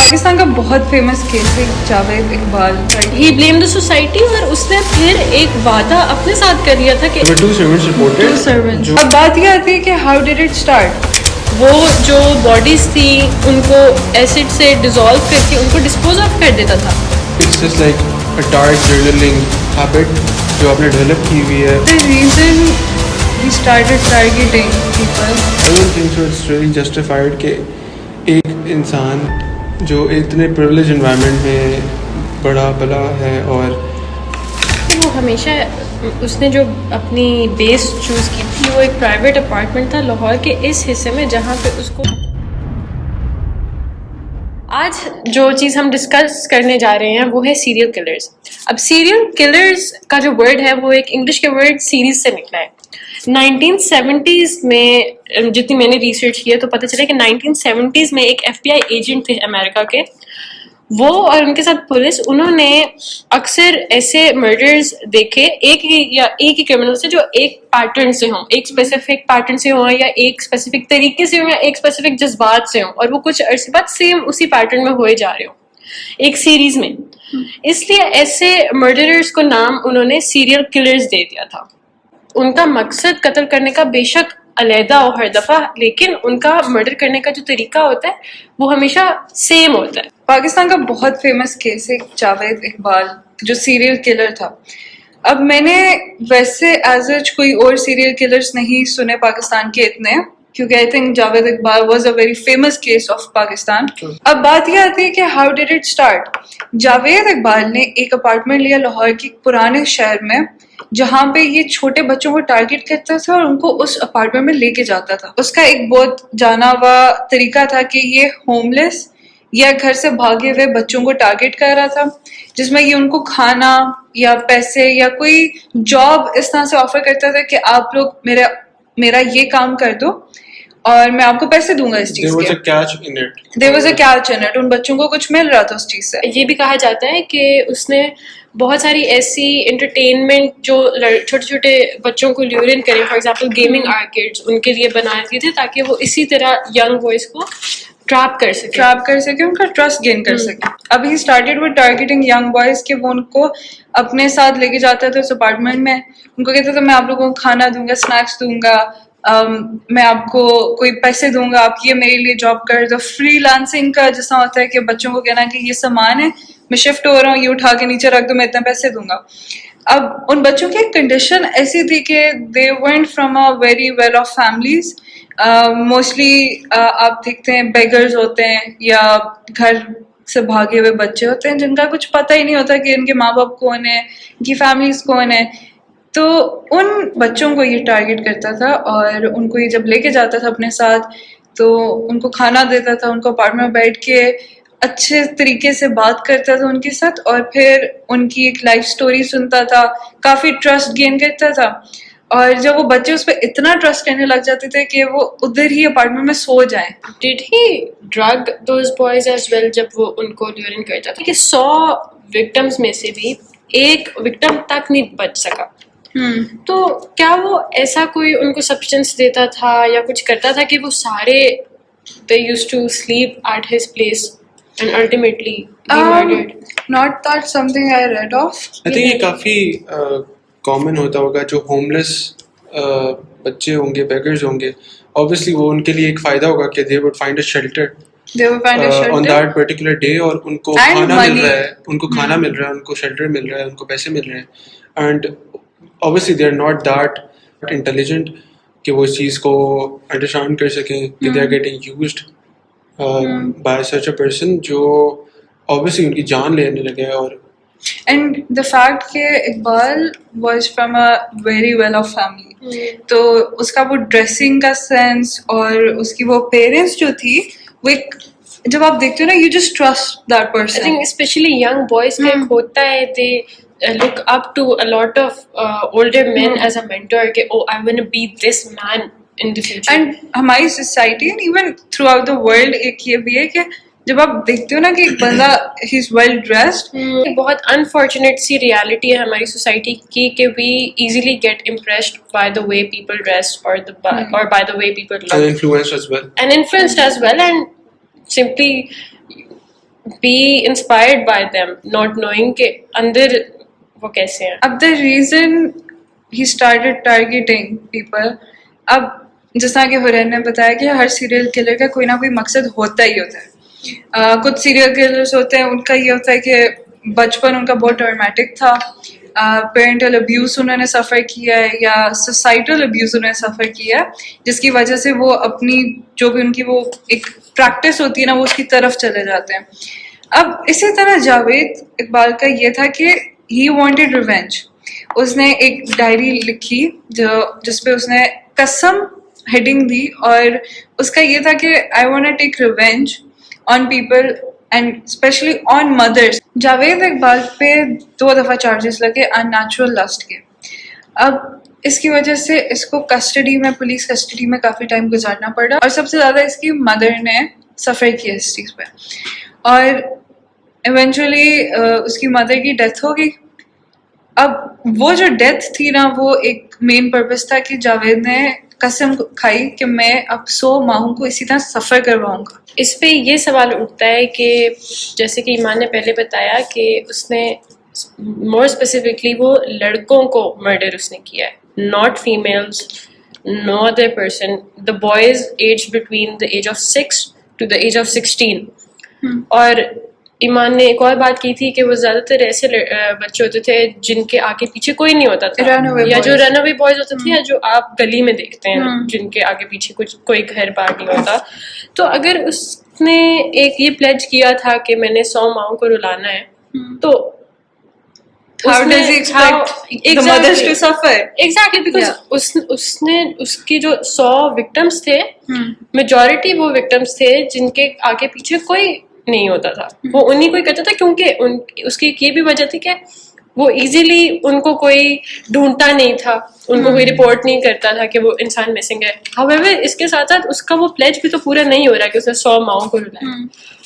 پاکستان کا بہت famous case ہے جاوید اقبال. ہی بلیم دا سوسائٹی اور اس نے پھر ایک وعدہ اپنے ساتھ کر لیا تھا کہ اب بات یہ آتی ہے کہ ہاؤ ڈیڈ اٹ اسٹارٹ. وہ جو باڈیز تھی ان کو ایسڈ سے ڈیزالو کر کے ان کو ڈسپوز آف کر دیتا تھا. It's just like a dark journaling habit جو آپ نے ڈیولپ کی ہوئی ہے. The reason he started targeting people. I don't think so it's really justified کہ ایک انسان جو اتنے پریولیج انوائرمنٹ میں بڑا بلا ہے اور وہ ہمیشہ اس نے جو اپنی بیس چوز کی تھی وہ ایک پرائیویٹ اپارٹمنٹ تھا لاہور کے اس حصے میں جہاں پہ اس کو. آج جو چیز ہم ڈسکس کرنے جا رہے ہیں وہ ہے سیریل کلرز. اب سیریل کلرز کا جو ورڈ ہے وہ ایک انگلش کے ورڈ سیریز سے نکلا ہے. 1970s میں جتنی میں نے ریسرچ کی ہے تو پتہ چلا کہ 1970s میں ایک ایف بی آئی ایجنٹ تھے امریکہ کے. وہ اور ان کے ساتھ پولیس انہوں نے اکثر ایسے مرڈرز دیکھے ایک ہی کرمنل سے جو ایک پیٹرن سے ہوں, ایک اسپیسیفک پیٹرن سے ہوں یا ایک اسپیسیفک طریقے سے ہوں یا ایک اسپیسیفک جذبات سے ہوں, اور وہ کچھ عرصے بعد سیم اسی پیٹرن میں ہوئے جا رہے ہوں ایک سیریز میں. اس لیے ایسے مرڈررز کو نام انہوں نے سیریل کلرز دے دیا تھا. ان کا مقصد قتل کرنے کا بے شک علیحدہ ہو ہر دفعہ, لیکن ان کا مرڈر کرنے کا جو طریقہ ہوتا ہے وہ ہمیشہ سیم ہوتا ہے. پاکستان کا بہت فیمس کیس ہے جاوید اقبال جو سیریل کلر تھا. اب میں نے ویسے ایز اچ کوئی اور سیریل کلرز نہیں سنے پاکستان کے اتنے, کیونکہ I think Javed Iqbal was a very famous case of Pakistan. اب بات یہ آتی ہے کہ how did it start. Javed Iqbal نے ایک اپارٹمنٹ لیا لاہور کے پرانے شہر میں جہاں پہ یہ چھوٹے بچوں کو ٹارگٹ کرتا تھا اور ان کو اس اپارٹمنٹ میں لے کے جاتا تھا. اس کا ایک بہت جانا ہوا طریقہ تھا کہ یہ ہوم لیس یا گھر سے بھاگے ہوئے بچوں کو ٹارگٹ کر رہا تھا, جس میں یہ ان کو کھانا یا پیسے یا کوئی جاب اس طرح سے آفر کرتا تھا کہ آپ لوگ میرا یہ کام کر دو اور میں آپ کو پیسے دوں گا اس چیز کے. There was a catch in it. ان بچوں کو کچھ مل رہا تھا اس چیز سے. یہ بھی کہا جاتا ہے کہ اس نے بہت ساری ایسی انٹرٹینمنٹ جو چھوٹے چھوٹے بچوں کو لیورن کریں, فار ایگزامپل گیمنگ آرکیڈز, ان کے لیے بنا دیے تھے تاکہ وہ اسی طرح ینگ بوائز کو ٹریپ کر سکے, ان کا ٹرسٹ گین کر سکے. اب he started with targeting young boys کہ وہ ان کو اپنے ساتھ لے کے جاتا تھا اس اپارٹمنٹ میں, ان کو کہتا تھا میں آپ لوگوں کو کھانا دوں گا, اسنیکس دوں گا, میں آپ کو کوئی پیسے دوں گا, آپ یہ میرے لیے جاب کر دو. فری لانسنگ کا جس طرح ہوتا ہے کہ بچوں کو کہنا کہ یہ سامان ہے, میں شفٹ ہو رہا ہوں, یہ اٹھا کے نیچے رکھ دو, میں اتنے پیسے دوں گا. اب ان بچوں کی ایک کنڈیشن ایسی تھی کہ they went from a very well off families. Mostly آپ دیکھتے ہیں بیگرز ہوتے ہیں یا گھر سے بھاگے ہوئے بچے ہوتے ہیں جن کا کچھ پتہ ہی نہیں ہوتا کہ ان کے ماں باپ کون ہیں, ان کی فیملیز کون ہیں. تو ان بچوں کو یہ ٹارگٹ کرتا تھا اور ان کو یہ جب لے کے جاتا تھا اپنے ساتھ تو ان کو کھانا دیتا تھا, ان کو اپارٹمنٹ میں بیٹھ کے اچھے طریقے سے بات کرتا تھا ان کے ساتھ, اور پھر ان کی ایک لائف سٹوری سنتا تھا, کافی ٹرسٹ گین کرتا تھا. اور جب وہ بچے اس پہ اتنا ٹرسٹ کرنے لگ جاتے تھے کہ وہ ادھر ہی اپارٹمنٹ میں سو جائیں. Did he drug those boys as well جب وہ ان کو لیورن کرتا تھا کہ 100 وکٹمز میں سے بھی ایک وکٹم تک نہیں بچ سکا. تو کیا وہ ایسا کوئی ان کو سبسٹنس دیتا تھا یا کچھ کرتا تھا کہ وہ سارے they used to sleep at his place and ultimately be murdered? Not that something I read of. I think یہ کافی کامن ہوتا ہوگا. جو ہوم لیس بچے ہوں گے, بیگرز ہوں گے, obviously وہ ان کے لیے ایک فائدہ ہوگا کہ they would find a shelter on that particular day, اور ان کو کھانا مل رہا ہے, ان کو کھانا مل رہا ہے, ان کو شیلٹر مل رہا ہے, ان کو پیسے مل رہے ہیں. And obviously they are not that intelligent کہ وہ اس چیز کو انڈرسٹینڈ کر سکیں کہ they are getting used by such a person جو obviously ان کی جان لینے لگے. اور اینڈ دا فیکٹ کہ Iqbal was from a very well off family, تو اس کا وہ ڈریسنگ کا سینس اور اس کی وہ پیرنٹس جو تھی وہ ایک جب آپ دیکھتے ہو نا you just trust that person. I think especially young boys کا ایک ہوتا ہے they look up to a lot of older men as a mentor کہ oh I want to be this man in the future. And ہماری society and even throughout the world ایک یہ بھی ہے کہ جب آپ دیکھتے ہو نا کہ ایک بندہ ہی از ویل ڈریسڈ, بہت انفارچونیٹ سی ریالٹی ہے ہماری سوسائٹی کی کہ we easily get impressed by the way people dress اور by the way people influenced as well and influenced as well, and simply be inspired by them, not knowing کہ اندر وہ کیسے ہیں. اب the reason he started targeting people, اب جس طرح کہ حرین نے بتایا کہ ہر سیریل کلر کا کوئی نہ کوئی مقصد ہوتا ہی ہوتا ہے. کچھ سیریل کلرز ہوتے ہیں ان کا یہ ہوتا ہے کہ بچپن ان کا بہت ٹرامیٹک تھا, پیرنٹل ابیوز انہوں نے سفر کیا ہے یا سوسائٹل ابیوز انہوں نے سفر کیا ہے, جس کی وجہ سے وہ اپنی جو بھی ان کی وہ ایک پریکٹس ہوتی ہے نا وہ اس کی طرف چلے جاتے ہیں. اب اسی طرح جاوید اقبال کا یہ تھا کہ ہی وانٹیڈ ریونج. اس نے ایک ڈائری لکھی جس پہ اس نے قسم ہیڈنگ دی, اور اس کا یہ تھا کہ I want to take revenge on people and especially on mothers. Javed Iqbal پہ 2 دفعہ چارجز لگے ان نیچرل لسٹ کے. اب اس کی وجہ سے اس کو کسٹڈی میں, پولیس کسٹڈی میں کافی ٹائم گزارنا پڑا, اور سب سے زیادہ اس کی مدر نے سفر کیا اس چیز پہ, اور ایونچولی اس کی مدر کی ڈیتھ ہو گئی. اب وہ جو ڈیتھ تھی نا وہ ایک مین پرپس تھا کہ جاوید نے قسم کھائی کہ میں اب 100 ماہوں کو اسی طرح سفر کرواؤں گا. اس پہ یہ سوال اٹھتا ہے کہ جیسے کہ ایمان نے پہلے بتایا کہ اس نے مور اسپیسیفکلی وہ لڑکوں کو مرڈر اس نے کیا ہے, not families, no other person, the boys age between the age of 6 to the age of 16. اور ایمان نے ایک اور بات کی تھی کہ وہ زیادہ تر ایسے بچے ہوتے تھے جن کے آگے پیچھے کوئی نہیں ہوتا تھا, یا جو رن اوے بوائز ہوتے تھے, یا جو آپ گلی میں دیکھتے ہیں جن کے آگے پیچھے کچھ کوئی گھر بار نہیں ہوتا. تو اگر اس نے ایک یہ پلیج کیا تھا کہ میں نے 100 ماؤں کو رلانا ہے, تو How does he expect the mothers to suffer? Exactly, because اس نے اس کی جو 100 وکٹمس تھے, میجورٹی وہ وکٹمس تھے جن کے آگے پیچھے کوئی نہیں ہوتا تھا, وہ انہیں کوئی کرتا تھا, کیونکہ اس کی یہ بھی وجہ تھی کہ وہ ایزیلی ان کو کوئی ڈھونڈتا نہیں تھا, ان کو کوئی رپورٹ نہیں کرتا تھا کہ وہ انسان مسنگ ہے. however اس کے ساتھ ساتھ اس کا وہ پلیج بھی تو پورا نہیں ہو رہا کہ اس نے 100 ماؤں کو رلایا.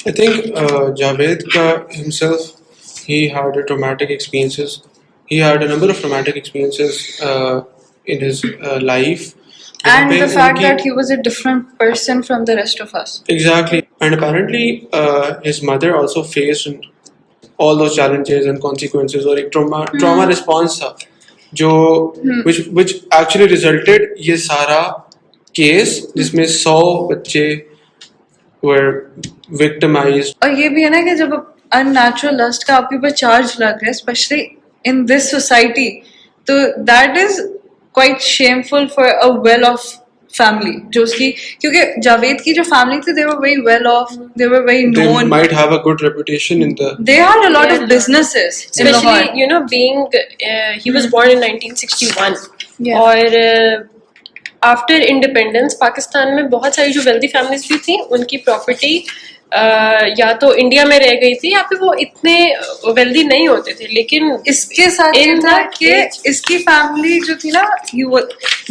I think جاوید کا himself, he had a traumatic experiences. He had a number of traumatic experiences in his life. And the fact that he was a different person from the rest of us. Exactly. And apparently his mother also faced all those challenges and consequences, or ایک trauma response تھا جو which actually resulted یہ سارا case جس میں 100 بچے were victimized. اور یہ بھی ہے نا کہ جب ان نیچرل لسٹ کا آپ کے اوپر چارج لگ رہا ہے, اسپیشلی ان دس سوسائٹی, تو that is quite shameful for a well off family. جو اس کی, کیونکہ جاوید کی جو فیملی تھی, they were very well off, they were very known, they might have a good reputation in the, they had a lot of businesses, especially you know being he was born in 1961. اور after independence Pakistan میں بہت ساری جو wealthy families بھی تھیں, ان کی property یا تو انڈیا میں رہ گئی تھی یا پھر وہ اتنے ویلدی نہیں ہوتے تھے. لیکن اس کے ساتھ یہ تھا کہ اس کی فیملی جو تھی نا,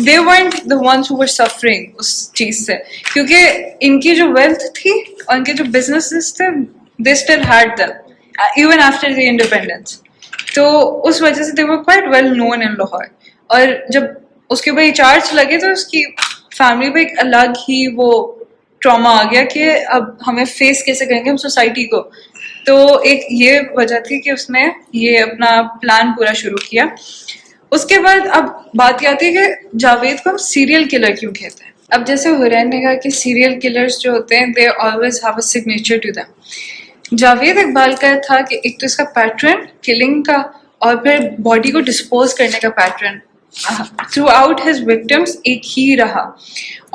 they weren't the ones who were suffering اس چیز سے, کیونکہ ان کی جو ویلتھ تھی اور ان کے جو بزنسز تھے, they still had them even after the independence. تو اس وجہ سے they were quite well known in Lahore. اور جب اس کے اوپر یہ چارج لگے تو اس کی فیملی پہ ایک الگ ہی وہ ٹراما آ گیا کہ اب ہمیں فیس کیسے کریں گے ہم سوسائٹی کو. تو ایک یہ وجہ تھی کہ اس نے یہ اپنا پلان پورا شروع کیا. اس کے بعد اب بات یہ آتی ہے کہ جاوید کو ہم سیریل کلر کیوں کہتے ہیں. اب جیسے حرین نے کہا کہ سیریل کلرز جو ہوتے ہیں they always have a signature to them. Javed Iqbal کا تھا کہ ایک تو اس کا پیٹرن کلنگ کا, اور پھر باڈی کو ڈسپوز کرنے کا pattern through out his victims ایک ہی رہا.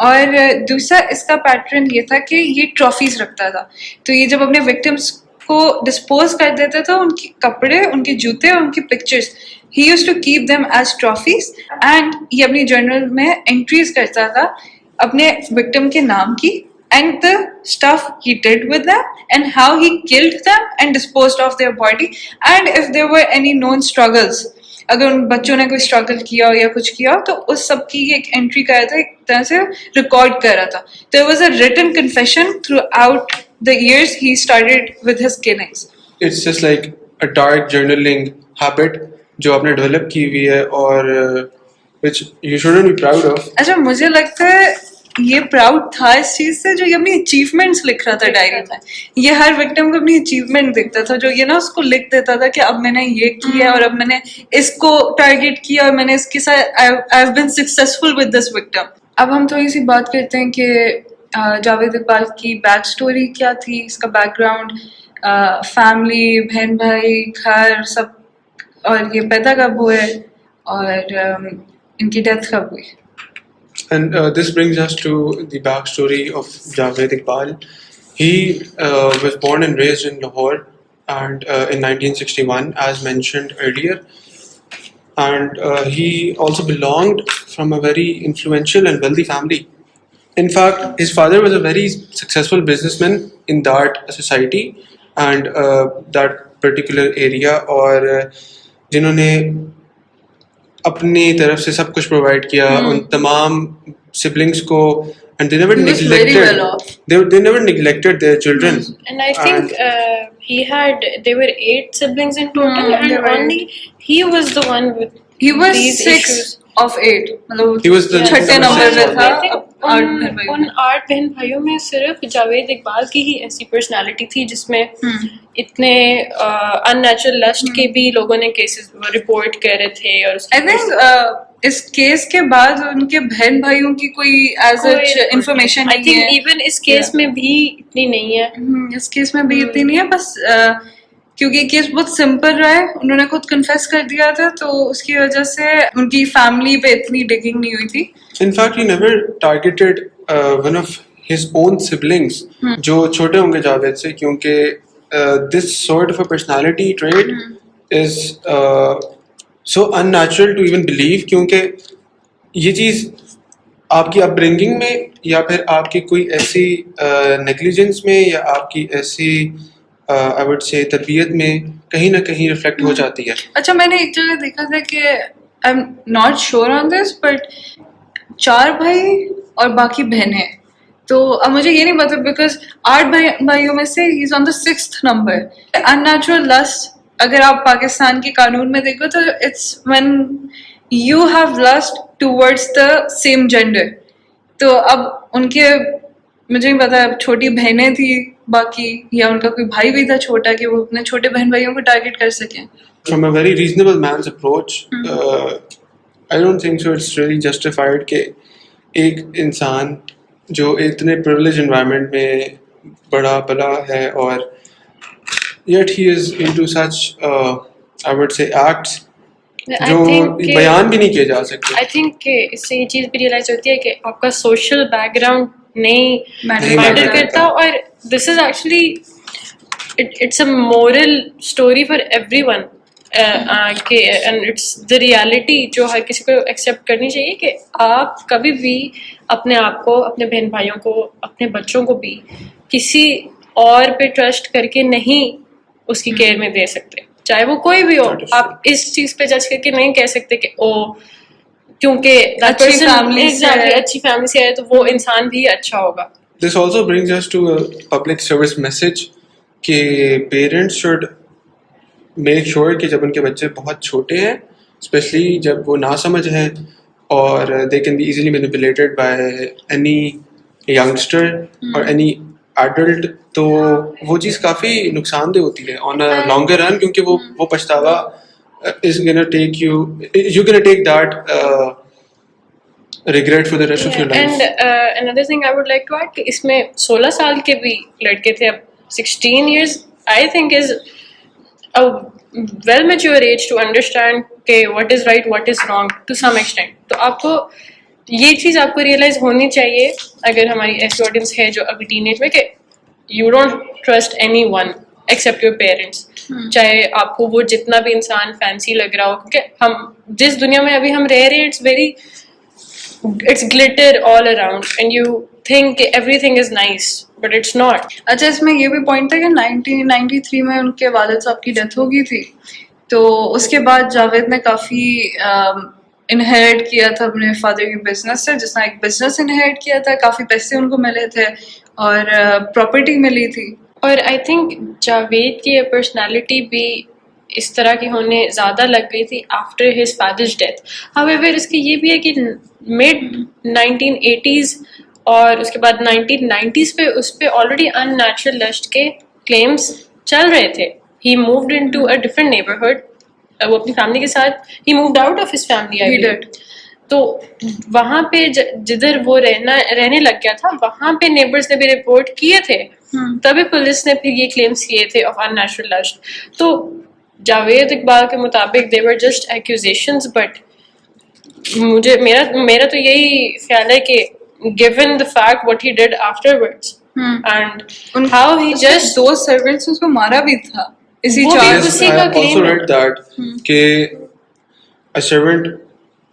اور دوسرا اس کا پیٹرن یہ تھا کہ یہ ٹرافیز رکھتا تھا. تو یہ جب اپنے وکٹمس کو ڈسپوز کر دیتا تھا, ان کے کپڑے, ان کے جوتے اور ان کی pictures, he used to keep them as trophies. And یہ اپنی جرنل میں انٹریز کرتا تھا اپنے وکٹم کے نام کی, and the stuff he did with them, and how he killed them and disposed of their body, and if there were any known struggles, اگر ان بچوں نے کوئی اسٹرگل کیا ہو یا کچھ کیا ہو تو اس سب کی ایک انٹری کر رہا تھا, ایک طرح سے ریکارڈ کر رہا تھا. There was a written confession throughout the years he started with his killings. It's just like a dark journaling habit جو آپ نے ڈیولپ کی ہوئی ہے, اور which you shouldn't be proud of. اچھا, مجھے لگتا ہے یہ پراؤڈ تھا اس چیز سے جو یہ اپنی اچیومنٹس لکھ رہا تھا ڈائری میں. یہ ہر وکٹم کو اپنی اچیومنٹ دیکھتا تھا جو یہ نا اس کو لکھ دیتا تھا کہ اب میں نے یہ کیا اور اب میں نے اس کو ٹارگیٹ کیا اور میں نے اس کے ساتھ I have been successful with this victim. اب ہم تھوڑی سی بات کرتے ہیں کہ جاوید اقبال کی بیک اسٹوری کیا تھی, اس کا بیک گراؤنڈ, فیملی, بہن بھائی, گھر سب, اور یہ پیدا کب ہوئے اور ان کی ڈیتھ کب ہوئی. And this brings us to the backstory of Javed Iqbal. He was born and raised in Lahore and in 1961, as mentioned earlier. And he also belonged from a very influential and wealthy family. In fact, his father was a very successful businessman in that society and that particular area. اور جنہوں نے اپنی طرف سے سب کچھ provide کیا ان تمام siblings کو, and they never neglected their children. And I think there were 8 siblings in total, and only he was the one with He was these 6 issues. of 8. He was the چھٹے number پہ تھا. ان 8 بہن بھائیوں میں صرف جاوید اقبال کی ہی ایسی پرسنالٹی تھی جس میں اتنے ان نیچرل لسٹ کے بھی لوگوں نے کیسز رپورٹ کر رہے تھے. اور I think اس کیس کے بعد ان کے بہن بھائیوں کی کوئی ایز سچ انفارمیشن نہیں ہے. ایون اس کیس میں بھی اتنی نہیں ہے. اس کیس میں بھی اتنی نہیں ہے, بس کیونکہ یہ کیس بہت سمپل رہا ہے, انہوں نے خود کنفیس کر دیا تھا تو اس کی وجہ سے ان کی فیملی پہ اتنی ڈگنگ نہیں ہوئی تھی. In fact, he never targeted one of his own siblings جو چھوٹے ہوں گے جاوید سے, کیونکہ this sort of a personality trait is so unnatural to even believe, کیونکہ یہ چیز آپ کی اپ برنگنگ میں یا پھر آپ کی کوئی ایسی نیگلیجنس میں یا آپ کی ایسی I would say تربیت میں کہیں نہ کہیں ریفلیکٹ ہو جاتی ہے. اچھا, میں نے ایک جگہ دیکھا تھا کہ آئی am not sure on this, but 4 بھائی اور باقی بہنیں. تو اب مجھے یہ نہیں پتا بیکاز 8 بھائیوں میں سے he is on the 6th number. In natural lust اگر آپ پاکستان کے قانون میں دیکھو تو it's when you have lust towards the same gender. تو اب ان کے مجھے نہیں پتا چھوٹی بہنیں تھی باقی یا ان کا کوئی بھائی بھی تھا چھوٹا کہ وہ اپنے چھوٹے بہن بھائیوں کو ٹارگیٹ کر سکیں. From a very reasonable man's approach, I don't think so it's really justified کہ ایک انسان جو اتنے privileged environment میں بڑا بلا ہے اور yet he is into such I would say acts جو بیان بھی نہیں کیے جا سکتے. I think کہ اس سے یہ چیز بھی ریئلائز ہوتی ہے کہ آپ کا سوشل بیک گراؤنڈ نہیں میٹر کرتا, اور this is actually it's a moral story for everyone, and it's the reality جو ہر کسی کو ایکسیپٹ کرنی چاہیے کہ آپ کبھی بھی اپنے آپ کو, اپنے بہن بھائیوں کو, اپنے بچوں کو بھی کسی اور پہ ٹرسٹ کر کے نہیں اس کی کیئر میں دے سکتے, چاہے وہ کوئی بھی ہو. آپ اس چیز پہ جج کر کے نہیں کہہ سکتے کہ او کیونکہ اچھی فیملی سے ہے تو وہ انسان بھی اچھا ہوگا. This also brings us to a public service message کہ پیرنٹس should make sure کہ جب ان کے بچے بہت چھوٹے ہیں, اسپیشلی جب وہ ناسمجھ ہیں اور they can be easily manipulated by any youngster or any adult, تو وہ چیز کافی نقصان دہ ہوتی ہے on a longer run, کیونکہ وہ پچھتاوا is gonna take you're gonna take that regret for the rest of your life. And another thing I would like to add کہ اس میں 16 سال کے بھی لڑکے تھے. اب 16 years I think is a well mature age to understand کہ what is right, what is wrong to some extent. تو آپ کو یہ چیز آپ کو ریئلائز ہونی چاہیے اگر ہماری ایسی آڈینس ہے جو ابھی ٹین ایج میں, کہ you don't trust anyone except your parents. چاہے آپ کو وہ جتنا بھی انسان فینسی لگ رہا ہو, کیونکہ ہم جس دنیا میں ابھی ہم رہ رہے ہیں it's glitter all around and you think everything is nice but it's not. اچھا, اس میں یہ بھی پوائنٹ تھا کہ 1993 میں ان کے والد صاحب کی ڈیتھ ہو گئی تھی, تو اس کے بعد جاوید نے کافی انہیریٹ کیا تھا اپنے فادر کے بزنس سے, جس طرح ایک بزنس انہیریٹ کیا تھا, کافی پیسے ان کو ملے تھے اور پراپرٹی ملی تھی. اور آئی تھنک جاوید کی پرسنالٹی بھی اس طرح کی ہونے زیادہ لگ گئی تھی after his father's death. However اس کی یہ بھی ہے کہ mid 1980s اور اس کے بعد 1990s پہ اس پہ آلریڈی ان نیچرل لسٹ کے کلیمز چل رہے تھے. He moved into a different neighbourhood, وہ اپنی فیملی کے ساتھ he moved out of his family. تو وہاں پہ جدھر وہ رہنے لگ گیا تھا وہاں پہ نیبرز نے بھی رپورٹ کیے تھے, تبھی پولیس نے پھر یہ کلیمز کیے تھے آف ان نیچرل لسٹ. تو جاوید اقبال کے مطابق they were just accusations, but میرا تو یہی خیال ہے کہ given the fact what he did afterwards and how he just دو سرونٹس اس کو مارا بھی تھا اسی وہ بھی چارج. اسی کا I also read that کہ a servant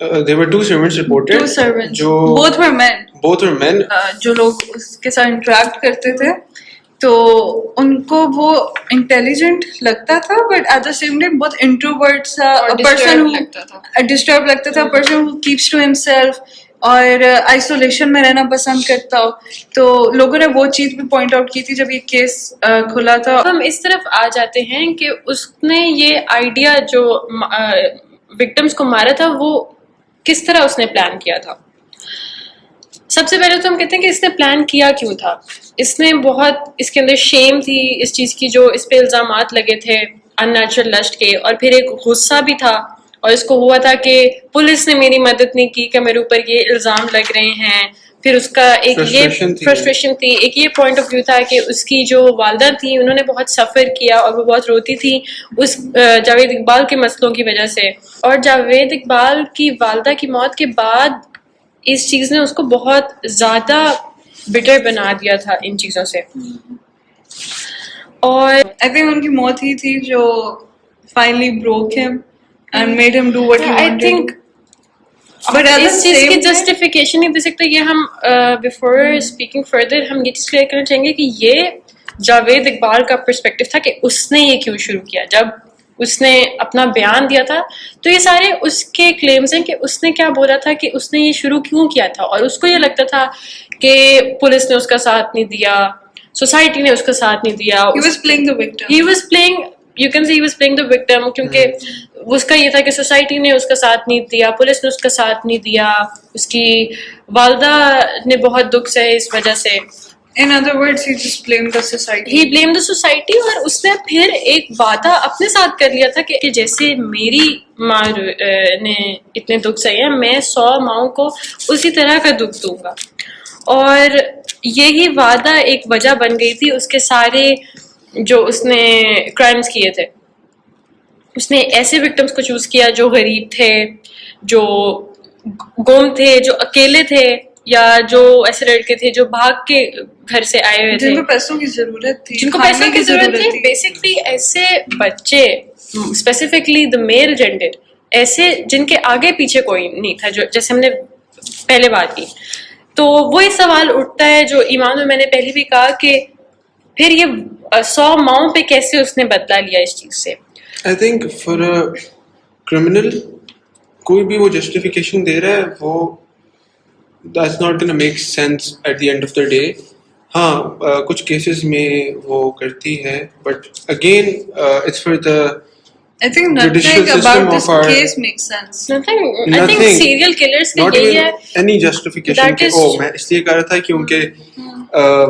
there were 2 servants reported. Two servants. جو both were men. both were men. جو لوگ اس کے ساتھ انٹریکٹ کرتے تھے تو ان کو وہ انٹیلیجنٹ لگتا تھا but at the same time بہت انٹروورٹ سا پرسن ڈسٹرب لگتا تھا, person who keeps to himself اور آئسولیشن میں رہنا پسند کرتا ہو. تو لوگوں نے وہ چیز بھی پوائنٹ آؤٹ کی تھی جب یہ کیس کھلا تھا. ہم اس طرف آ جاتے ہیں کہ اس نے یہ آئیڈیا جو وکٹمس کو مارا تھا وہ کس طرح اس نے پلان کیا تھا. سب سے پہلے تو ہم کہتے ہیں کہ اس نے پلان کیا کیوں تھا. اس نے بہت اس کے اندر شیم تھی اس چیز کی جو اس پہ الزامات لگے تھے ان نیچرل لسٹ کے, اور پھر ایک غصہ بھی تھا, اور اس کو ہوا تھا کہ پولیس نے میری مدد نہیں کی کہ میرے اوپر یہ الزام لگ رہے ہیں. پھر اس کا ایک یہ فرسٹریشن تھی, ایک یہ پوائنٹ آف ویو تھا کہ اس کی جو والدہ تھیں انہوں نے بہت سفر کیا اور وہ بہت روتی تھی اس جاوید اقبال کے مسئلوں کی وجہ سے. اور جاوید اقبال کی والدہ کی موت کے بعد اس چیز نے اس کو بہت زیادہ بٹر بنا دیا تھا ان چیزوں سے. اور آئی تھنک ان کی موت ہی تھی جو finally broke him and made him do what he I wanted. Think but اس چیز کی جسٹیفیکیشن نہیں دے سکتے. یہ ہم بفور اسپیکنگ فردر ہم یہ چیز کلیئر کرنا چاہیں گے کہ یہ جاوید اقبال کا پرسپیکٹو تھا کہ اس نے یہ کیوں شروع کیا. جب اس نے اپنا بیان دیا تھا تو یہ سارے اس کے کلیمز ہیں کہ اس نے کیا بولا تھا کہ اس نے یہ شروع کیوں کیا تھا, اور اس کو یہ لگتا تھا کہ پولیس نے اس کا ساتھ نہیں دیا, سوسائٹی نے اس کا ساتھ نہیں دیا. He was playing the victim. He was playing, you can say he was playing the victim, کیونکہ اس کا یہ تھا کہ سوسائٹی نے اس کا ساتھ نہیں دیا, پولیس نے اس کا ساتھ نہیں دیا, اس کی والدہ نے بہت دکھ سہے اس وجہ سے. In other words, he just blamed the society. He blamed the society, اور اس نے پھر ایک وعدہ اپنے ساتھ کر لیا تھا کہ جیسے میری ماں نے اتنے دکھ سہے ہیں میں 100 ماؤں کو اسی طرح کا دکھ دوں گا. اور یہی وعدہ ایک وجہ بن گئی تھی اس کے سارے جو اس نے کرائمز کیے تھے. اس نے ایسے وکٹمس کو چوز کیا جو غریب تھے, جو گم تھے, جو اکیلے تھے, یا جو ایسے لڑکے تھے جو بھاگ کے گھر سے آئے ہوئے تھے, جن کو پیسوں کی ضرورت تھی, جن کو پیسوں کی ضرورت تھی. بیسکلی ایسے بچے, اسپیسیفکلی دا میل جینڈر, ایسے جن کے آگے پیچھے کوئی نہیں تھا, جو جیسے ہم نے پہلے بات کی. تو وہی سوال اٹھتا ہے جو ایمان میں نے پہلے بھی کہا کہ پھر یہ 100 ماؤں پہ کیسے اس نے بدلا لیا اس چیز سے. I think for a criminal کوئی بھی وہ جسٹیفیکیشن دے رہا ہے وہ that's not gonna make sense at the end of the day. ہاں کچھ کیسز میں وہ کرتی ہے but again it's for the I think nothing about this case makes sense. Nothing. I think serial killers کے یہی ہے any justification کہ میں اس لیے کر رہا تھا کیونکہ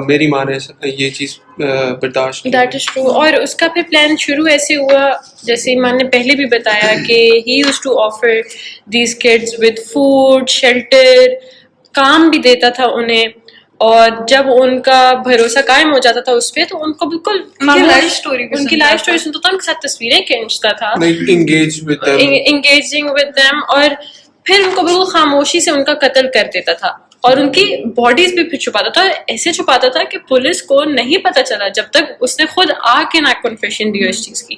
میری ماں نے یہ چیز برداشت کی. That is true. اور اس کا پھر پلان شروع ایسے ہوا جیسے ایمان نے پہلے بھی بتایا کہ he used to offer these kids with food, shelter, کام بھی دیتا تھا انہیں, اور جب ان کا بھروسہ قائم ہو جاتا تھا اس پہ تو ان کو بالکل ان کی لائف اسٹوری سنتا تھا, ان کے ساتھ تصویریں کھینچتا تھا, انگیجنگ ود دیم, اور پھر ان کو بالکل خاموشی سے ان کا قتل کر دیتا تھا, اور ان کی باڈیز بھی پھر چھپاتا تھا. ایسے چھپاتا تھا کہ پولیس کو نہیں پتا چلا جب تک اس نے خود آ کے نہ کنفیشن دی اس چیز کی.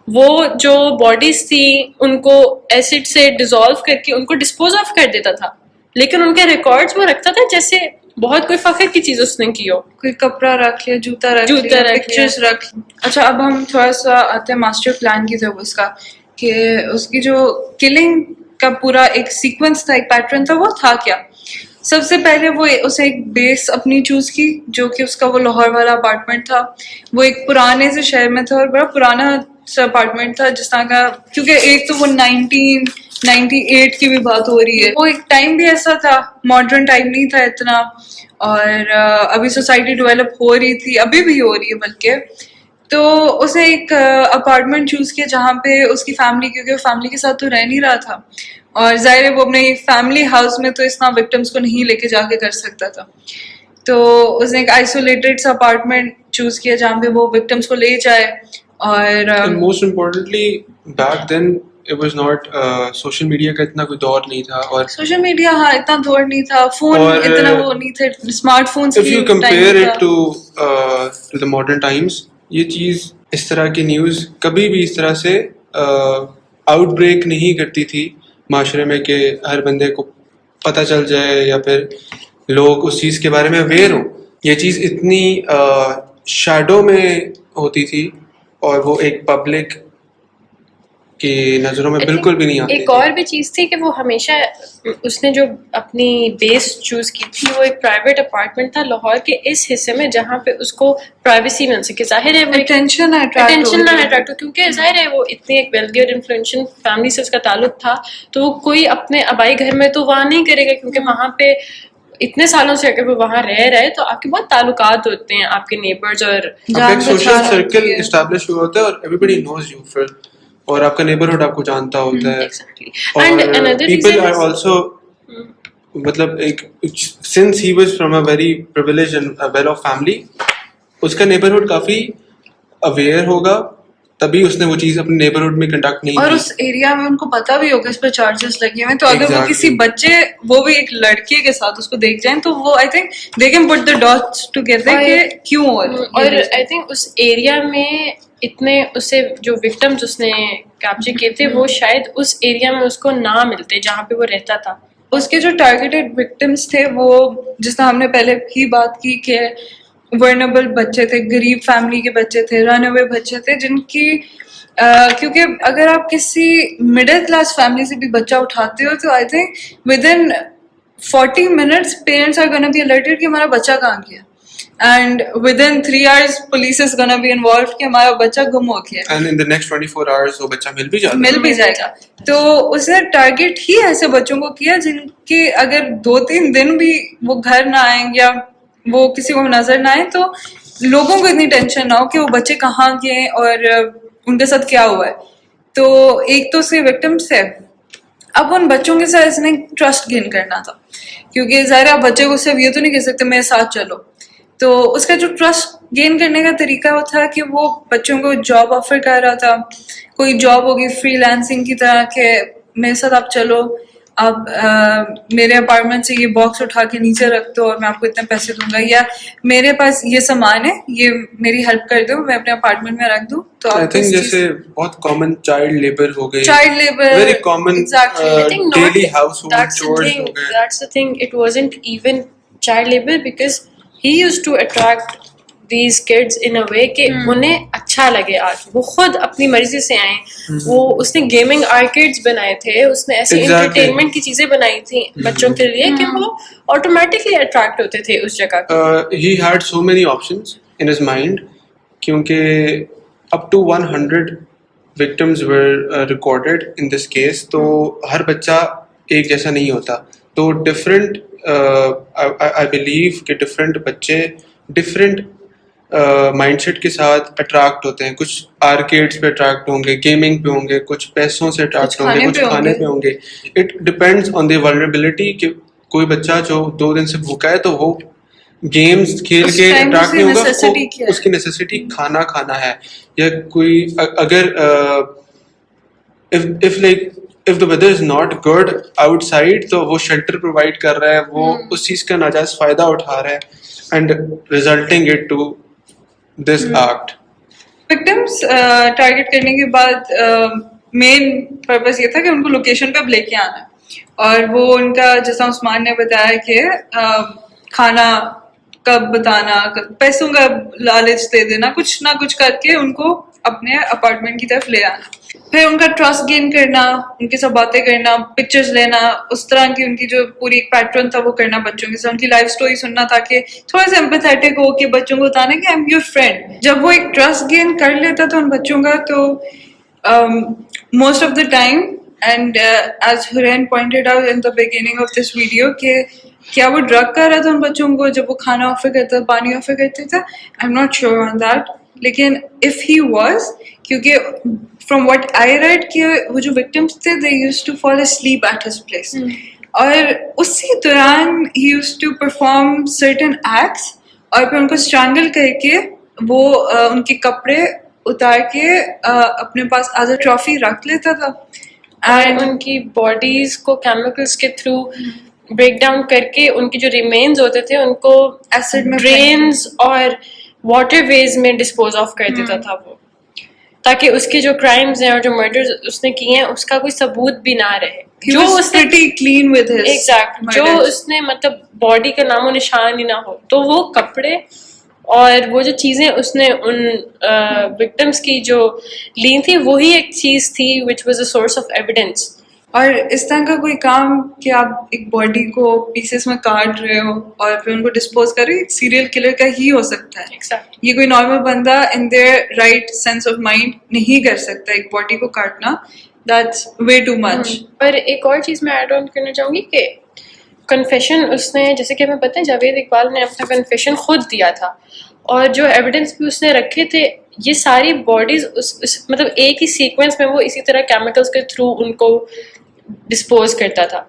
وہ جو باڈیز تھی ان کو ایسڈ سے ڈیزالو کر کے ان کو ڈسپوز آف کر دیتا تھا, لیکن ان کے ریکارڈز وہ رکھتا تھا جیسے بہت کوئی فخر کی چیز اس نے کی ہو. کوئی کپڑا رکھ لیا, جوتا رکھ لیا, پکچرز رکھ. اچھا اب ہم تھوڑا سا آتے ہیں ماسٹر پلان کی طرف اس کا, کہ اس کی جو کلنگ کا پورا ایک سیکوینس تھا, ایک پیٹرن تھا, وہ تھا کیا. سب سے پہلے وہ اسے ایک بیس اپنی چوز کی جو کہ اس کا وہ لاہور والا اپارٹمنٹ تھا. وہ ایک پرانے سے شہر میں تھا اور بڑا پرانا سا اپارٹمنٹ تھا جس طرح کا, کیونکہ ایک تو وہ 98 کی بھی بات ہو رہی ہے. وہ ایک ٹائم بھی ایسا تھا, ماڈرن ٹائم نہیں تھا اتنا, اور ابھی سوسائٹی ڈیولپ ہو رہی تھی, ابھی بھی ہو رہی ہے بلکہ. تو اس نے ایک اپارٹمنٹ چوز کیا جہاں پہ اس کی فیملی, کیونکہ وہ فیملی کے ساتھ تو رہ نہیں رہا تھا, اور ظاہر ہے وہ اپنے فیملی ہاؤس میں تو اس طرح وکٹمس کو نہیں لے کے جا کے کر سکتا تھا. تو اس نے ایک آئسولیٹڈ سا اپارٹمنٹ چوز کیا جہاں پہ وہ وکٹمس کو لے جائے. اور most importantly back then it was not social media کا اتنا کوئی دور نہیں تھا, اور سوشل میڈیا ہاں اتنا دور نہیں تھا, فون اتنا وہ نہیں تھے, smart phones if you compare it to the modern times, یہ چیز اس طرح کی نیوز کبھی بھی اس طرح سے آؤٹ بریک نہیں کرتی تھی معاشرے میں کہ ہر بندے کو پتہ چل جائے یا پھر لوگ اس چیز کے بارے میں اویئر ہوں. یہ چیز اتنی شیڈو میں ہوتی تھی اور وہ ایک پبلک کی نظروں میں بالکل بھی نہیں آتی. ایک اور بھی چیز تھی کہ وہ ہمیشہ اس نے جو اپنی بیس چوز کی تھی وہ ایک پرائیویٹ اپارٹمنٹ تھا لاہور کے اس حصے میں جہاں پہ اس کو پرائیویسی مل سکے. ظاہر ہے وہ اٹینشن نہ اٹریکٹ ہو, کیونکہ ظاہر ہے وہ اتنی ایک ویلدی اور انفلوئنشل فیملی سے اس کا تعلق تھا, تو وہ کوئی اپنے آبائی گھر میں تو وہاں نہیں کرے گا, کیونکہ وہاں پہ اتنے سالوں سے اگر وہ وہاں رہ رہے تو آپ کے بہت تعلقات ہوتے ہیں, آپ کے نیبرز, اور ایک سوشل سرکل اسٹیبلش ہوا ہوتا ہے, اور ایوری بڈی نوز یو پھر, اور آپ کا نیبرہڈ آپ کو جانتا ہوتا ہے. اور پیپل آر آلسو, مطلب ایک sense he was from a very privilege and well off family, اس کا نیبرہڈ کافی اویئر ہوگا, تبھی اس نے وہ چیز اپنے نیبرہڈ میں کنڈکٹ نہیں کی. اور اس ایریا میں ان کو پتا بھی ہوگا اس پہ چارجز لگے ہوئے, تو اگر وہ کسی بچے, وہ بھی ایک لڑکے کے ساتھ اس کو دیکھ جائیں تو وہ I think they can put the dots together کہ کیوں. اور آئی تھنک اس ایریا میں اتنے اسے جو وکٹمز اس نے کیپچر کیے تھے وہ شاید اس ایریا میں اس کو نہ ملتے جہاں پہ وہ رہتا تھا. اس کے جو ٹارگیٹڈ وکٹمس تھے وہ جس طرح ہم نے پہلے ہی بات کی کہ ورنیبل بچے تھے, غریب فیملی کے بچے تھے, رن اوے بچے تھے, جن کی کیونکہ اگر آپ کسی مڈل کلاس فیملی سے بھی بچہ اٹھاتے ہو تو I think within 40 minutes parents are gonna be alerted کہ ہمارا بچہ کہاں گیا, and within 3 hours police is gonna be involved کہ ہمارا بچہ گم ہو گیا, and in the next 24 hours وہ بچہ مل بھی جائے گا. تو اس نے ٹارگیٹ ہی ایسے بچوں کو کیا جن کے اگر 2-3 دن بھی وہ گھر نہ آئیں یا وہ کسی کو نظر نہ آئے تو لوگوں کو اتنی ٹینشن نہ ہو کہ وہ بچے کہاں گئے اور ان کے ساتھ کیا ہوا ہے. تو ایک تو اس کے وکٹمس ہے. اب ان بچوں کے ساتھ اس نے ٹرسٹ گین کرنا تھا, کیونکہ ظاہر آپ بچے کو صرف یہ تو نہیں کہہ سکتے میرے ساتھ چلو. تو اس کا جو ٹرسٹ گین کرنے کا طریقہ وہ تھا کہ وہ بچوں کو جاب آفر کر رہا تھا, کوئی جاب ہوگی فری لانسنگ کی طرح کہ میرے ساتھ آپ چلو, آپ میرے اپارٹمنٹ سے یہ باکس اٹھا کے نیچے رکھ دو اور میں آپ کو اتنے پیسے دوں گا, یا میرے پاس یہ سامان ہے یہ میری ہیلپ کر دو میں اپنے اپارٹمنٹ میں رکھ دوں. تو آئی تھنک جیسے بہت کامن چائلڈ لیبر ہو گئی, child labour very common daily household chores ہو گئے. That's the thing, it wasn't even child labor because he used to attract these kids in a way کہ انہیں اچھا لگے. آج وہ خود اپنی مرضی سے آئیں, وہ اس نے گیمنگ آرکیڈز بنائے تھے, اس نے ایسی انٹرٹینمنٹ کی چیزیں بنائی تھیں بچوں کے لیے کہ وہ آٹومیٹکلی اٹریکٹ ہوتے تھے اس جگہ پہ. He had so many options in his mind کیونکہ up to 100 victims were recorded in this case. تو ہر بچہ ایک جیسا نہیں ہوتا, تو ڈفرینٹ I believe کہ ڈفرینٹ بچے ڈفرینٹ مائنڈ سیٹ کے ساتھ اٹریکٹ ہوتے ہیں. کچھ آرکیڈس پہ اٹریکٹ ہوں گے, گیمنگ پہ ہوں گے, کچھ پیسوں سے اٹریکٹ ہوں گے, کچھ کھانے پہ ہوں گے. It depends on the vulnerability کہ کوئی بچہ جو 2 دن سے بھوکا ہے تو وہ گیمز کھیل کے اٹریکٹ نہیں ہوگا, اس کی نیسیسٹی کھانا کھانا ہے. یا کوئی اگر if the weather is not good outside تو وہ شیلٹر پرووائڈ کر رہا ہے, وہ اس چیز کا ناجائز فائدہ اٹھا رہا ہے and resulting it to this act. Victims target کرنے کے بعد مین پرپز یہ تھا کہ ان کو لوکیشن پہ لے کے آنا, اور وہ ان کا جیسا عثمان نے بتایا کہ کھانا کب بتانا, پیسوں کا لالچ دے دینا, کچھ نہ کچھ کر کے ان کو اپنے اپارٹمنٹ کی طرف لے آنا, پھر ان کا ٹرسٹ گین کرنا, ان کے ساتھ باتیں کرنا, پکچرز لینا, اس طرح کی ان کی جو پوری ایک پیٹرن تھا وہ کرنا بچوں کے ساتھ, ان کی لائف اسٹوری سننا تاکہ تھوڑا سا ایمپیتھیٹک ہو کہ بچوں کو بتانا کہ آئی ایم یور فرینڈ. جب وہ ایک ٹرسٹ گین کر لیتا تھا ان بچوں کا تو most of the time And as Huren pointed out in the beginning of this video کہ کیا وہ ڈرگ کر رہا تھا ان بچوں کو جب وہ کھانا آفر کرتا تھا, پانی آفر کرتے تھے, I am not sure on that. لیکن اف ہی واز, کیونکہ فرام واٹ آئی ریڈ کہ وہ جو وکٹمس تھے they used to fall asleep at his place, اور اسی دوران ہی used to perform certain acts, اور پھر ان کو اسٹرینگل کر کے وہ ان کے کپڑے اتار کے اپنے پاس ایز اے ٹرافی رکھ لیتا تھا. اینڈ ان کی باڈیز کو کیمیکلس کے تھرو بریک ڈاؤن کر کے ان کے جو ریمینز ہوتے تھے ان کو ایسڈ میں ڈرینز اور واٹر ویز میں ڈسپوز آف کر دیتا تھا وہ, تاکہ اس کے جو کرائمز ہیں اور جو مرڈرز اس نے کیے ہیں اس کا کوئی ثبوت بھی نہ رہے. جو اس نے کلین ود ہز ایگزیکٹ جو اس نے مطلب باڈی کا نام و نشان ہی نہ ہو, تو وہ کپڑے اور وہ جو چیزیں اس نے ان وکٹمس کی جو لی تھی وہی ایک چیز تھی which was a source of evidence. اور اس طرح کا کوئی کام کہ آپ ایک باڈی کو پیسز میں کاٹ رہے ہو اور پھر ان کو ڈسپوز کر رہے ہو, ایک سیریل کلر کا ہی ہو سکتا ہے. یہ کوئی نارمل بندہ in their right sense of mind نہیں کر سکتا ایک باڈی کو کاٹنا. That's way too much. پر ایک اور چیز میں ایڈ آن کرنا چاہوں گی کہ کنفیشن اس نے, جیسے کہ ہمیں پتہ ہے جاوید اقبال نے اپنا کنفیشن خود دیا تھا, اور جو ایویڈنس بھی اس نے رکھے تھے یہ ساری باڈیز مطلب ایک ہی سیکوینس میں وہ اسی طرح کیمیکلس کے تھرو ان کو ڈسپوز کرتا تھا.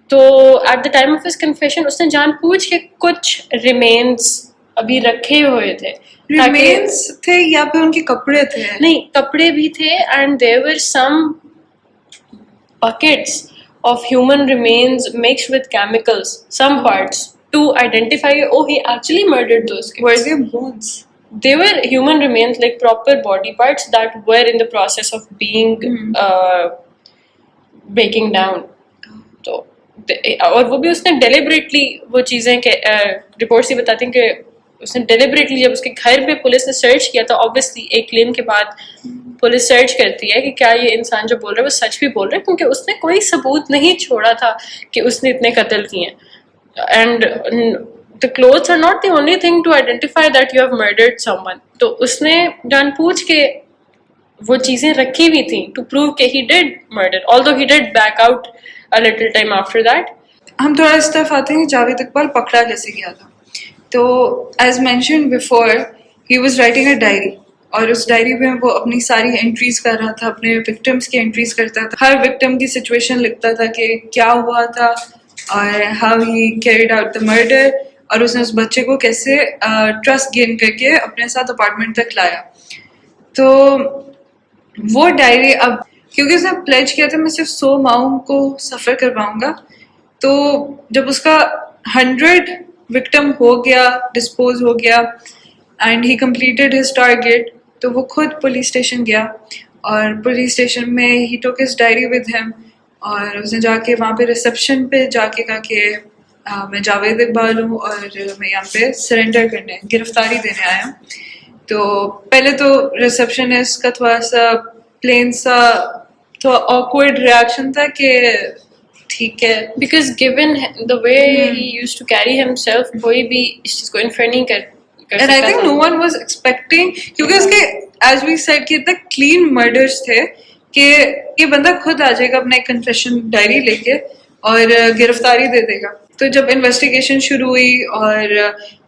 تو at the time of his confession اس نے جان بوجھ کے کچھ ریمینس ابھی رکھے ہوئے تھے. ریمینس تھے یا پھر ان کے کپڑے تھے؟ نہیں, کپڑے بھی تھے, and there were some buckets of human remains mixed with chemicals, some parts, to identify, oh, he actually murdered those kids. Were they bones? They were human remains, like proper body parts that were in the process of being breaking down. تو اور وہ بھی اس نے deliberately وہ چیزیں کہ reports یہ بتاتی ہیں کہ اس نے ڈیلیبریٹلی جب اس کے گھر پہ پولیس نے سرچ کیا تو آبویسلی ایک کلیم کے بعد پولیس سرچ کرتی ہے کہ کیا یہ انسان جو بول رہا ہے وہ سچ بھی بول رہا ہے, کیونکہ اس نے کوئی ثبوت نہیں چھوڑا تھا کہ اس نے اتنے قتل کیے ہیں. And the clothes are not the only thing to identify that you have murdered someone. تو اس نے جان پوچھ کے وہ چیزیں رکھی ہوئی تھیں to prove کہ he did murder, although he did back out a little time after that. ہم تھوڑا اس طرف آتے ہیں کہ جاوید اقبال پکڑا کیسے گیا تھا. تو as mentioned before he was writing a diary, اور اس ڈائری میں وہ اپنی ساری انٹریز کر رہا تھا, اپنے وکٹمس کی انٹریز کرتا تھا, ہر وکٹم کی سچویشن لکھتا تھا کہ کیا ہوا تھا اور how he carried out the murder, اور اس نے اس بچے کو کیسے ٹرسٹ گین کر کے اپنے ساتھ اپارٹمنٹ تک لایا. تو وہ ڈائری اب کیونکہ اس نے پلیج کیا تھا میں صرف 100 ماؤں کو سفر کرواؤں گا, تو جب اس کا 100 وکٹم ہو گیا, ڈسپوز ہو گیا, and he completed his target, تو وہ خود پولیس اسٹیشن گیا, اور پولیس اسٹیشن میں ہی ٹوک ہز ڈائری ود ہیم, اور اس نے جا کے وہاں پہ ریسیپشن پہ جا کے کہا کہ میں جاوید اقبال ہوں اور میں یہاں پہ سرنڈر کرنے, گرفتاری دینے آیا ہوں. تو پہلے تو ریسیپشنسٹ کا تھوڑا سا پلین سا تھوڑا آکورڈ ریئیکشن تھا کہ ٹھیک ہے, because given the way he used to carry himself کوئی بھی اس چیز کو انفر نہیں کر and I think no one was expecting, کیونکہ اس کے ایز وی سیڈ کہ اتنے کلین مرڈرس تھے کہ یہ بندہ خود آ جائے گا اپنا ایک کنفیشن ڈائری لے کے اور گرفتاری دے دے گا. تو جب انویسٹیگیشن شروع ہوئی اور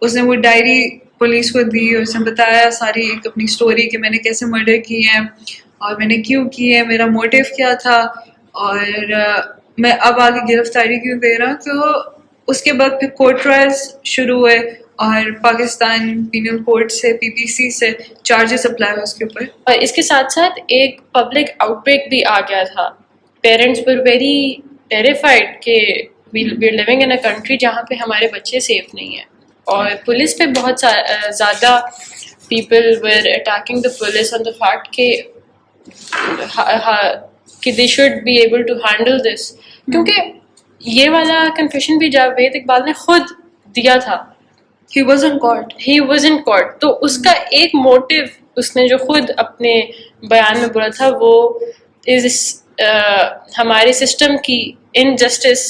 اس نے وہ ڈائری پولیس کو دی, اس نے بتایا ساری ایک اپنی اسٹوری کہ میں نے کیسے مرڈر کی ہیں اور میں نے کیوں کی ہے, میرا موٹیو کیا تھا, اور میں اب آگے گرفتاری کیوں دے رہا ہوں. تو اس کے بعد پھر کورٹ ٹرائلس شروع ہوئے, اور پاکستان پینل کورٹ سے پی سی سے چارجز اپلائی ہوئے اس کے اوپر. اور اس کے ساتھ ساتھ ایک پبلک آؤٹ بریک بھی آ گیا تھا. پیرنٹس ور ویری ٹیریفائڈ کہ we are living in a country جہاں پہ ہمارے بچے سیف نہیں ہیں, اور پولیس پہ بہت زیادہ people were attacking the police on the fact کہ they should be able to handle this, کیونکہ یہ والا کنفیشن بھی جاوید اقبال نے خود دیا تھا. He was in court. He was in court. تو اس کا ایک موٹیو اس نے جو خود اپنے بیان میں بولا تھا وہ ہمارے سسٹم کی injustice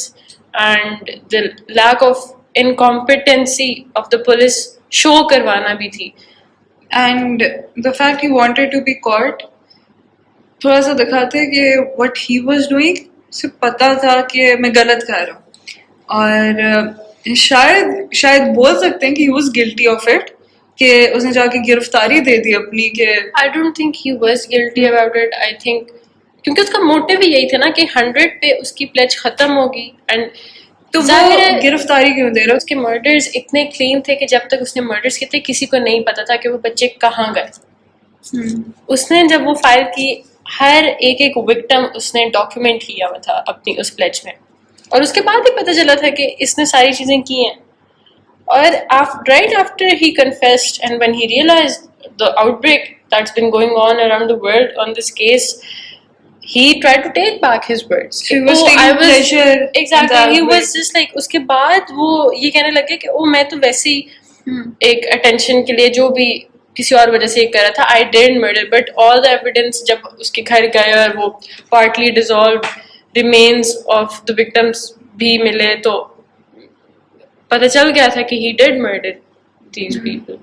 and the lack of incompetency of the police show کروانا بھی تھی. And the fact he wanted to be caught تھوڑا سا دکھاتے کہ وٹ ہی واز ڈوئنگ، اسے پتا تھا کہ میں غلط کر رہا ہوں، اور شاید بول سکتے ہیں کہ he was guilty of it, کہ اس نے جا کے گرفتاری دے دی اپنی کہ I don't think he was guilty about it. I think کیونکہ اس کا موٹو بھی یہی تھا نا کہ 100 پہ اس کی پلیج ختم ہوگی، اینڈ تو ظاہر وہ ہے گرفتاری کیوں دے رہا؟ اس کے مرڈرز اتنے کلین تھے کہ جب تک اس نے مرڈرز کیے تھے کسی کو نہیں پتا تھا کہ وہ بچے کہاں گئے. اس نے جب وہ فائل کی ہر ایک وکٹم اس نے ڈاکیومنٹ کیا ہوا تھا اپنی اس پلیج میں، اور اس کے بعد ہی پتہ چلا تھا کہ اس نے ساری چیزیں کی ہیں. اور right after he confessed and when he realized the outbreak that's been going on around the world on this case, he tried to take back his words. He was taking pleasure. Exactly. He was just like اس کے بعد وہ یہ کہنے لگے کہ میں تو ویسے ہی ایک اٹینشن کے لیے جو بھی کسی اور وجہ سے یہ کر رہا تھا. I didn't murder, but all the evidence جب اس کے گھر گئے اور وہ partly dissolved remains of the victims بھی ملے تو پتہ چل گیا تھا کہ he did murder these people.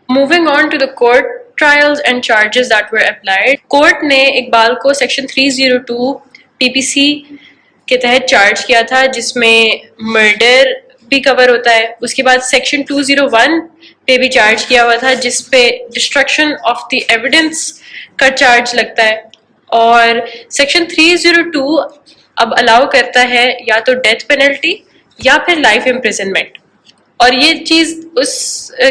Moving on to the court trials and charges that were applied. Court نے اقبال کو سیکشن 302 TPC کے تحت چارج کیا تھا جس میں مرڈر بھی کور ہوتا ہے. اس کے بعد سیکشن 201 پہ بھی چارج کیا ہوا تھا جس پہ ڈسٹرکشن آف دی ایویڈنس کا چارج لگتا ہے. اور سیکشن 302 اب الاؤ کرتا ہے یا تو ڈیتھ پینلٹی یا پھر لائف امپریزنمنٹ. اور یہ چیز اس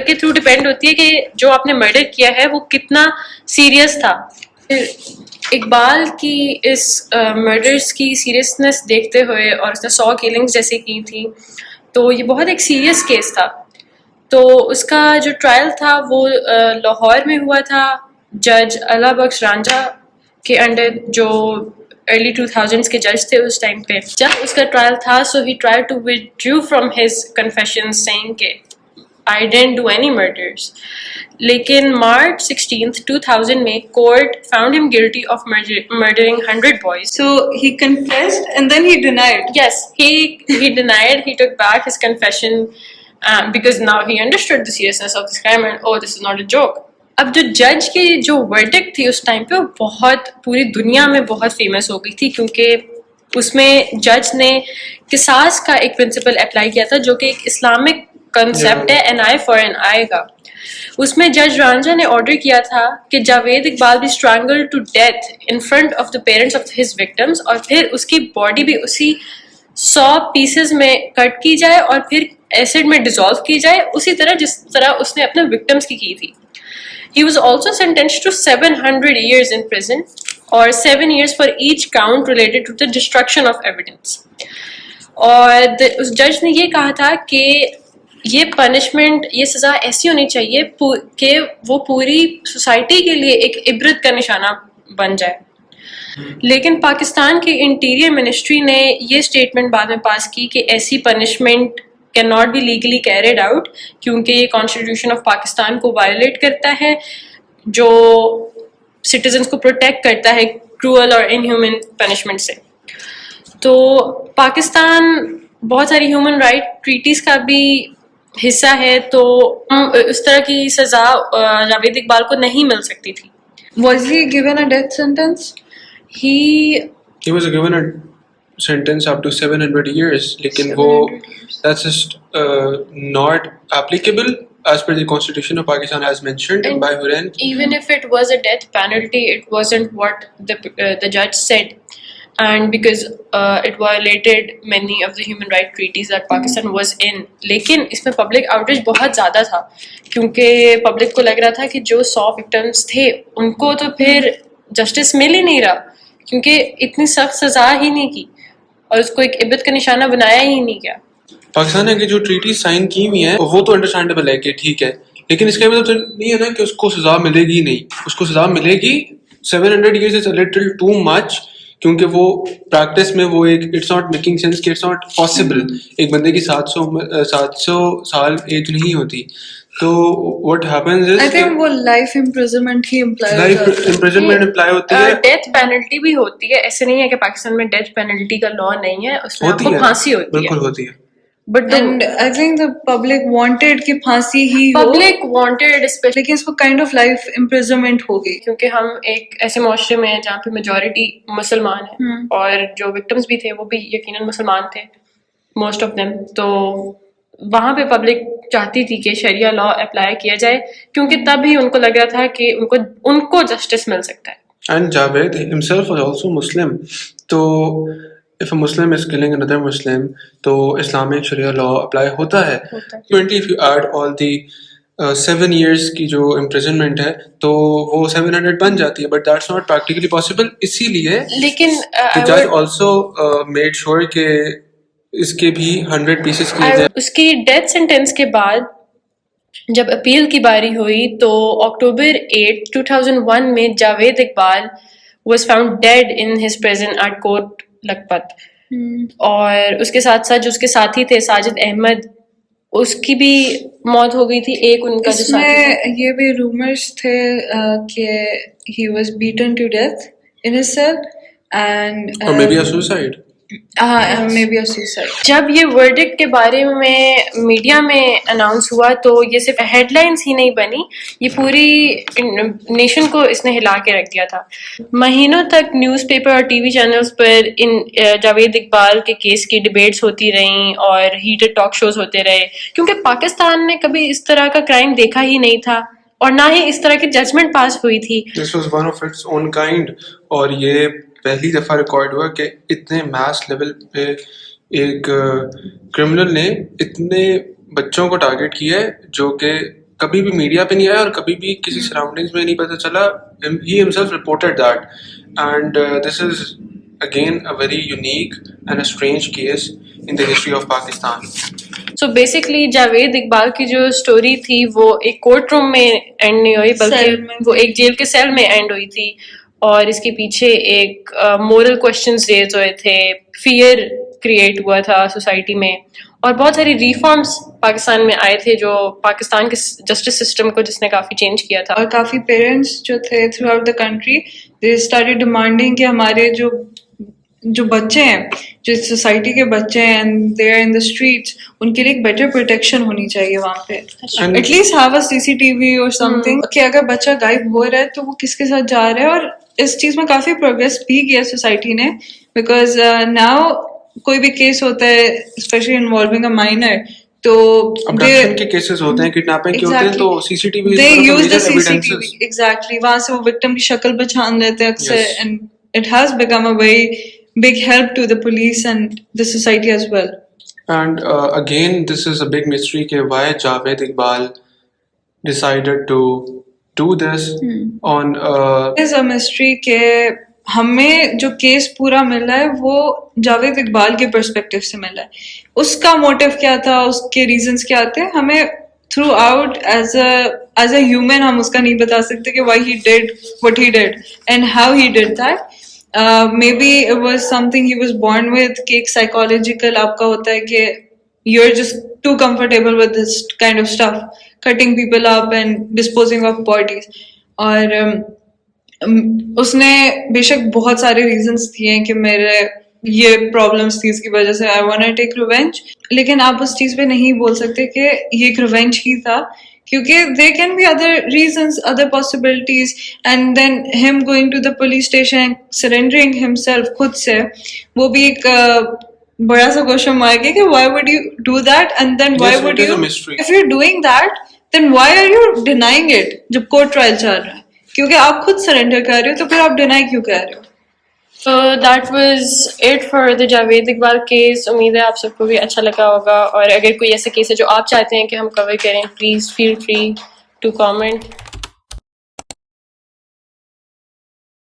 کے تھرو ڈپینڈ ہوتی ہے کہ جو آپ نے مرڈر کیا ہے وہ کتنا سیریس تھا. اقبال کی اس مرڈرس کی سیریسنس دیکھتے ہوئے اور اس نے 100 کلنگس جیسے کی تھیں تو یہ بہت ایک سیریس کیس تھا. تو اس کا جو ٹرائل تھا وہ لاہور میں ہوا تھا جج اللہ بخش رانجھا کے انڈر جو ارلی 2000s کے جج تھے اس ٹائم پہ. جب اس کا ٹرائل تھا so he try to withdrew from his confession saying کہ I didn't do any murders. لیکن مارچ 16th 2000 میں court found him guilty of murdering 100 boys. So he confessed and then he denied. Yes, he denied. He took back his confession because now he understood the seriousness of this crime and this is not a joke. اب جو جج کی جو verdict تھی اس time پہ وہ بہت پوری دنیا میں بہت فیمس ہو گئی تھی کیونکہ اس میں جج نے قصاص کا ایک پرنسپل اپلائی کیا تھا جو کہ ایک اسلامک کنسیپٹ ہے an eye for an eye کا. اس میں جج رانجھا نے آرڈر کیا تھا کہ جاوید اقبال بھی strangle to death in front of the parents of his victims اور پھر اس کی باڈی بھی اسی 100 پیسز میں کٹ کی جائے اور پھر ایسڈ میں ڈیزالو کی جائے اسی طرح جس طرح اس نے اپنے وکٹمس کی تھی. He was also sentenced to 700 years in prison or 7 years for each count related to the destruction of evidence. اور اس جج نے یہ کہا تھا کہ یہ پنشمنٹ یہ سزا ایسی ہونی چاہیے کہ وہ پوری سوسائٹی کے لیے ایک عبرت کا نشانہ بن جائے. لیکن پاکستان کی انٹیریئر منسٹری نے یہ اسٹیٹمنٹ بعد میں پاس کی کہ ایسی punishment can not be legally carried out کیونکہ یہ کانسٹیٹیوشن آف پاکستان کو وائلیٹ کرتا ہے جو سٹیزنس کو پروٹیکٹ کرتا ہے کروئل اور انہیومن پنشمنٹ سے. تو پاکستان بہت ساری ہیومن رائٹ ٹریٹیز کا بھی حصہ ہے تو اس طرح کی سزا جاوید اقبال کو نہیں مل سکتی تھی. Was he given a death sentence? He was given a sentence up to 700 years لیکن وہ that's just not applicable as per the constitution of Pakistan as mentioned by Huren. Even if it was a death penalty it wasn't what the judge said and because it violated many of the human rights treaties that Pakistan was in. لیکن اس میں public outreach بہت زیادہ تھا کیونکہ public کو لگ رہا تھا کہ جو 100 وکٹمس تھے ان کو تو پھر جسٹس مل ہی نہیں رہا کیونکہ اتنی سخت سزا ہی نہیں کی اور اس کو ایک عبرت کا نشانہ بنایا ہی نہیں گیا. پاکستان نے جو ٹریٹی سائن کی ہوئی ہیں وہ تو انڈرسٹینڈیبل ہے کہ ٹھیک ہے لیکن اس کا مطلب تو نہیں ہے نا کہ اس کو سزا ملے گی. نہیں, اس کو سزا ملے گی. 700 years is a little too much کیونکہ وہ پریکٹس میں وہ ایک اٹس ناٹ میکنگ سینس کہ اٹس ناٹ پاسبل. ایک بندے کی 700 سال ایج نہیں ہوتی. تو what happens is I think وہ life imprisonment ہی imprisonment apply ہوتی ہے. ڈیتھ پینلٹی بھی ہوتی ہے. ایسے نہیں ہے کہ پاکستان میں ڈیتھ پینلٹی کا لا نہیں ہے, اس میں آپ کو پھانسی ہوتی ہے. بالکل ہوتی ہے. But and I think the public wanted کہ پھانسی ہی ہو, public wanted especially, لیکن اس کو kind of life imprisonment ہو گئی. کیونکہ ہم ایک ایسے معاشرے میں ہیں جہاں پہ میجورٹی مسلمان ہیں اور جو وکٹمس بھی تھے وہ بھی یقیناً مسلمان تھے, موسٹ آف دیم. تو وہاں پہ پبلک چاہتی تھی کہ شریعہ لا اپلائی کیا جائے, کیونکہ تب ہی ان کو لگ رہا تھا کہ ان کو جسٹس مل سکتا ہے. And Javed himself was also Muslim. So if a Muslim is killing another Muslim, تو Islamic Sharia law apply ہوتا ہے. 20 if you add all the 7 years کی جو imprisonment ہے تو وہ 700 بن جاتی ہے, but that's not practically possible. اسی لیے لیکن the judge also made sure کہ اس کے بھی 100 pieces کیے جائیں. اس کی ڈیتھ سینٹینس کے بعد جب اپیل کی باری ہوئی تو اکتوبر 8, 2001 میں Javed Iqbal was found dead in his prison at Kot Lakhpat. اور اس کے ساتھ ساتھ جو اس کے ساتھی تھے ساجد احمد, اس کی بھی موت ہو گئی تھی. ایک ان کا جو اس میں یہ بھی رومرز تھے کہ he was beaten to death in his cell and or maybe a suicide. maybe a suicide. جب یہ ورڈکٹ کے بارے میں میڈیا میں اناؤنس ہوا تو یہ صرف ہیڈ لائنس ہی نہیں بنی, یہ پوری نیشن کو اس نے ہلا کے رکھ دیا تھا. مہینوں تک نیوز پیپر اور ٹی وی چینلز پر ان جاوید اقبال کے کیس کی ڈبیٹس ہوتی رہیں اور ہیٹڈ ٹاک شوز ہوتے رہے, کیونکہ پاکستان نے کبھی اس طرح کا کرائم دیکھا ہی نہیں تھا اور نہ ہی اس طرح کی ججمنٹ پاس ہوئی تھی. This was one of its own kind. اور یہ پہلی دفعہ ریکارڈ ہوا کہ اتنے میس لیول پہ ایک کرمنل نے اتنے بچوں کو ٹارگیٹ کیا ہے جو کہ کبھی بھی میڈیا پہ نہیں آیا اور کبھی بھی کسی سراؤنڈنگز میں نہیں پتہ چلا. He himself reported that. And this is again a very unique and a strange case in the history of Pakistan. So basically Javed Iqbal کی جو اسٹوری تھی وہ ایک کورٹ روم میں اینڈ نہیں ہوئی بلکہ وہ ایک جیل کے سیل میں اینڈ ہوئی تھی, اور اس کے پیچھے ایک مورل کوشچنز ریز ہوئے تھے, فیئر کریٹ ہوا تھا سوسائٹی میں, اور بہت ساری ریفارمس پاکستان میں آئے تھے جو پاکستان کے جسٹس سسٹم کو جس نے کافی چینج کیا تھا. اور کافی پیرنٹس جو تھے through out the country they started demanding کہ ہمارے جو بچے ہیں, جو سوسائٹی کے بچے ہیں and they are in the streets, ان کے لیے ایک بیٹر پروٹیکشن ہونی چاہیے وہاں پہ. At least have a CCTV اور سم تھنگ کہ اگر بچہ غائب ہو رہا ہے تو وہ کس کے ساتھ جا رہا ہے. اور اس چیز میں کافی پروگریس بھی کیا سوسائٹی نے, بیکاز ناؤ کوئی بھی کیس ہوتا ہے اسپیشلی انوالونگ اے مائنر تو ابڈکشن کے کیسز ہوتے ہیں, کڈنیپنگ کے ہوتے ہیں, تو CCTV they use the CCTV exactly, وہاں سے وہ وکٹم کی شکل پہچان لیتے ہیں اکثر, and it has become a very big help to the police and the society as well. And again this is a big mystery کہ why Javed Iqbal decided to do this on it is a mystery کہ ہمیں جو case پورا ملا ہے وہ جاوید اقبال کے perspective سے ملا ہے. اس کا موٹیو کیا تھا, اس کے ریزنس کیا تھے, ہمیں through out as a human ہم اس کا نہیں بتا سکتے کہ why he did what he did and how he did that. Maybe it was something he was born with, کہ ایک psychological آپ کا ہوتا ہے کہ you're just too comfortable with this kind of stuff, cutting people up and disposing of bodies. اور اس نے بے شک بہت سارے ریزنس دیے ہیں کہ میرے یہ پرابلمس تھی اس کی وجہ سے I wanna take revenge, لیکن آپ اس چیز پہ نہیں بول سکتے کہ یہ ایک ریونج ہی تھا, کیونکہ there can be other reasons, other possibilities, and then him going to the police station, surrendering himself خود سے, وہ بھی ایک بڑا سا کوشچن مارک ہے کہ why would you do that, and then why would you, if you're doing that then why are you denying it جب کورٹ ٹرائل چل رہا ہے, کیونکہ آپ خود سرنڈر کر رہے ہو تو پھر آپ ڈینائی کیوں کر رہے ہو. So that was it for the Javed Iqbal case. امید ہے آپ سب کو بھی اچھا لگا ہوگا, اور اگر کوئی ایسا کیس ہے جو آپ چاہتے ہیں کہ ہم کور کریں, please feel free to comment.